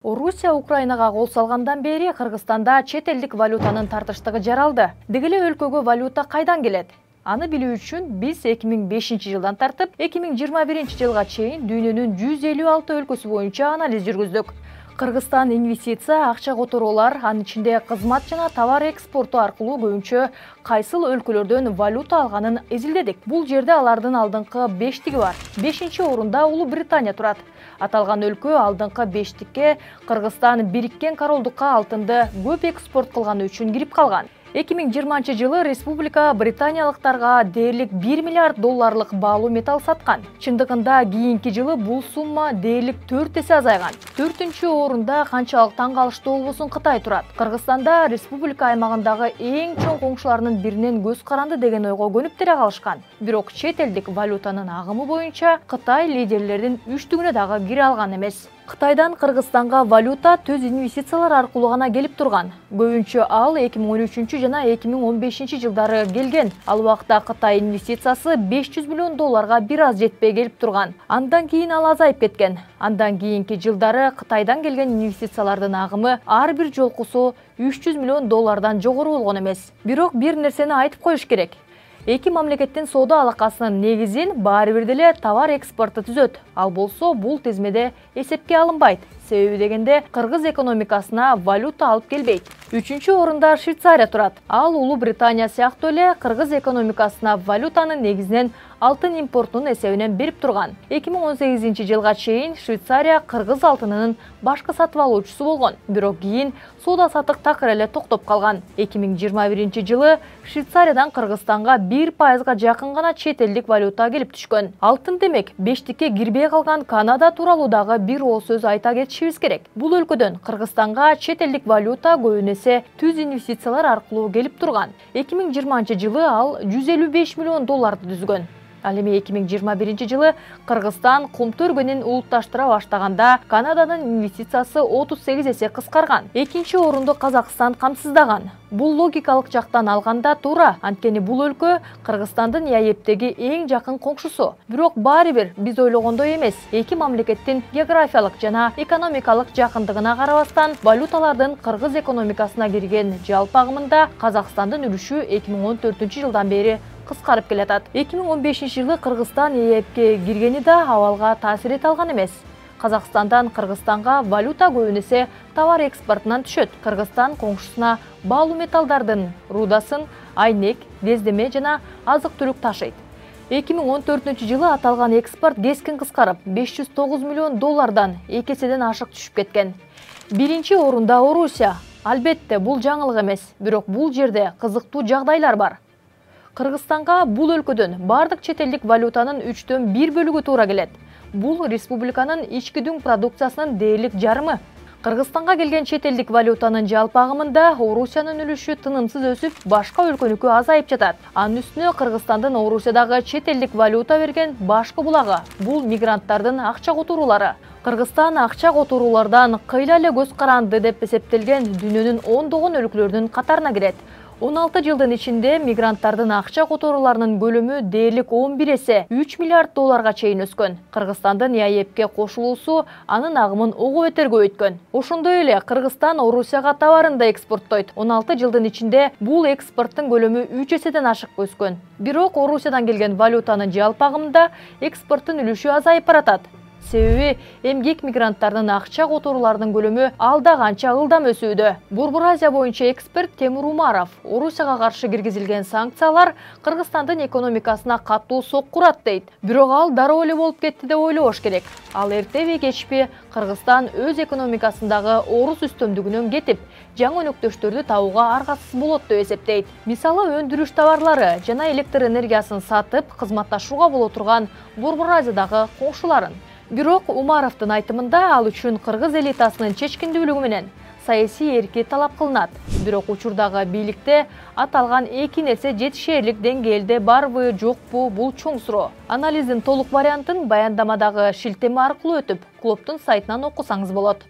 Орусия Украинага кол салгандан бери Кыргызстанда чет элдик валютанын тартыштыгы жаралды. Дегеле өлкөгө валюта кайдан келет? Аны билүү үчүн биз 2005 жылдан тартып 2021 жылга чейин дүйнөнүн 156 өлкөсү боюнча анализ жүргүздүк. Кыргызстан инвестиция, акча которуулар, анын ичинде кызмат жана товар экспорту аркылуу көбүнчө кайсыл өлкөлөрдөн валюта алганын изилдедик. Бул жерде алардын алдыңкы 5-тиги бар. 5-орунда Улуу Британия турат. Аталган өлкө алдыңкы 5-тикке Кыргызстан Бириккен Королдукка алтынды көп экспорт кылганы үчүн кирип калган. 2020 жылы республика британиялыктарга дээрлик 1 миллиард долларлык баалуу металл саткан. Чындыгында кийинки жылы бул сумма дээрлик 4 эсе азайган. 4-орунда канчалык таң калыштуу болбосун Кытай турат. Кыргызстанда республика аймагындагы эң чоң коңшуларынын биринен көз каранды деген ойго көнүп тере калышкан. Бирок чет элдик валютанын агымы боюнча Кытай лидерлердин 3-түгүнө дагы кире алган эмес. Кытайдан Кыргызстанга валюта төз инвестициялар аркылуу гана келип турган. Көбүнчө ал 2013 жана 2015 жылдары келген. Ал убакта Кытай инвестициясы 500 миллион долларга бир аз жетпей келип турган. Андан кийин ал азайып кеткен. Андан кийинки жылдары Кытайдан келген инвестициялардын агымы ар бир жолкусу 300 миллион доллардан жогору болгон эмес. Бирок бир нерсени айтып коюш керек. Эки мамлекеттин соода алакасынын негизин баары бир деле товар экспорту түзөт. Ал болсо бул тизмеде эсепке алынбайт. Себеби дегенде кыргыз экономикасына валюта алып келбейт. 3-орунда Швейцария турат. Ал Улуу Британия сыяктуу эле кыргыз экономикасына валютанын негизинен алтын импортунун эсебинен берип турган. 2018 жылга чейин Швейцария кыргыз алтынынын башкы сатып алуучусу болгон. Бирок кийин соода сатык такыр эле токтоп калган. 2021 жылы Швейцариядан Кыргызстанга 1%га жакын гана чет элдик валюта келип түшкөн. Алтын демек 5-тикке кирбей калган Канада тууралуу дагы бир ооз сөз айта кетишибиз керек. Бул өлкөдөн Кыргызстанга чет элдик валюта көбүн эсе түз инвестициялар аркылуу келип турган. 2020 жылы ал 155 миллион долларды түзгөн. Ал эми 2021 жылы Кыргызстан кумту өргөнүн улутташтыра баштаганда Канаданын инвестициясы 38 эсе кыскарган. 2-орунду Казакстан камсыздаган. Бул логикалык жактан алганда туура, анткени бул өлкө Кыргызстандын ЯЭПтеги эң жакын коңшусу. Бирок баары бир биз ойлогондой эмес. Эки мамлекеттин географиялык жана экономикалык жакындыгына карабастан, валюталардын кыргыз экономикасына кирген жалпы агымында Казакстандын үлүшү 2014 жылдан бери кыскарып келатат. 2015 жылы Кыргызстан ЕЭПке киргени да абалга таасир эте алган эмес. Казакстандан Кыргызстанга валюта көбүн эсе товар экспортунан түшөт. Кыргызстан коңшусуна баалуу металлдардын рудасын, айнек, бездеме жана азык-түлүк ташыйт. 2014 жылы аталган экспорт кескин кыскарып, 509 миллион доллардан 2 эседен ашык түшүп кеткен. 1-орунда Орусия. Албетте, бул жаңылык эмес, бирок бул жерде кызыктуу жагдайлар бар. Кыргызстанга бул өлкөдөн бардык чет элдик валютанын 1/3 бөлүгү туура келет. Бул республиканын ички дүң продукциясынын дээрлик жарымы. Кыргызстанга келген чет элдик валютанын жалпы агымында Орусиянын үлүшү тынымсыз өсүп, башка өлкөнүкү азайып жатат. Анын үстүнө Кыргызстандын Орусиядагы чет элдик валюта берген башкы булагы бул мигранттардын акча которуулары. Кыргызстан акча которуулардан кыйла эле көз каранды деп эсептелген дүйнөнүн ондогон өлкөлөрүнүн катарына кирет. 16 жылдын ичинде мигранттардын акча которууларынын көлөмү дээрлик 11 эсе 3 миллиард долларга чейин өскөн. Кыргызстандын ЯЭПке кошулуусу анын агымын ого бетер көбөйткөн. Ошондой эле Кыргызстан Орусияга товарын да экспорттойт. 16 жылдын ичинде бул экспорттун көлөмү 3 эседен ашык өскөн. Бирок Орусиядан келген валютанын жалпы агымында экспорттун үлүшү азайып баратат. Себеби эмгек мигранттардын акча которууларынын көлөмү алда канча ылдам өсүүдө. Борбор Азия боюнча эксперт Темур Умаров Орусияга каршы киргизилген санкциялар Кыргызстандын экономикасына катуу соккурат дейт. Бирок ал дароо эле болуп кетти деп ойлобош керек. Ал эртеби кечпи Кыргызстан өз экономикасындагы орус үстөмдүгүнөн кетип, жаңы өнөктөштөрдү табууга аргасыз болот деп эсептейт. Мисалы, өндүрүш товарлары жана электр энергиясын сатып, кызматташууга боло турган Борбор Азиядагы коңшуларын. Бирок Умаровдун айтымында ал үчүн кыргыз элитасынын чечкиндүүлүгү менен саясий эрки талап кылынат. Бирок учурдагы бийликте аталган эки нерсе жетишээрлик деңгээлде барбы, жокпу, бул чоң суроо. Анализдин толук вариантын баяндамадагы шилтеме аркылуу өтүп, клубдун сайтынан окусаңыз болот.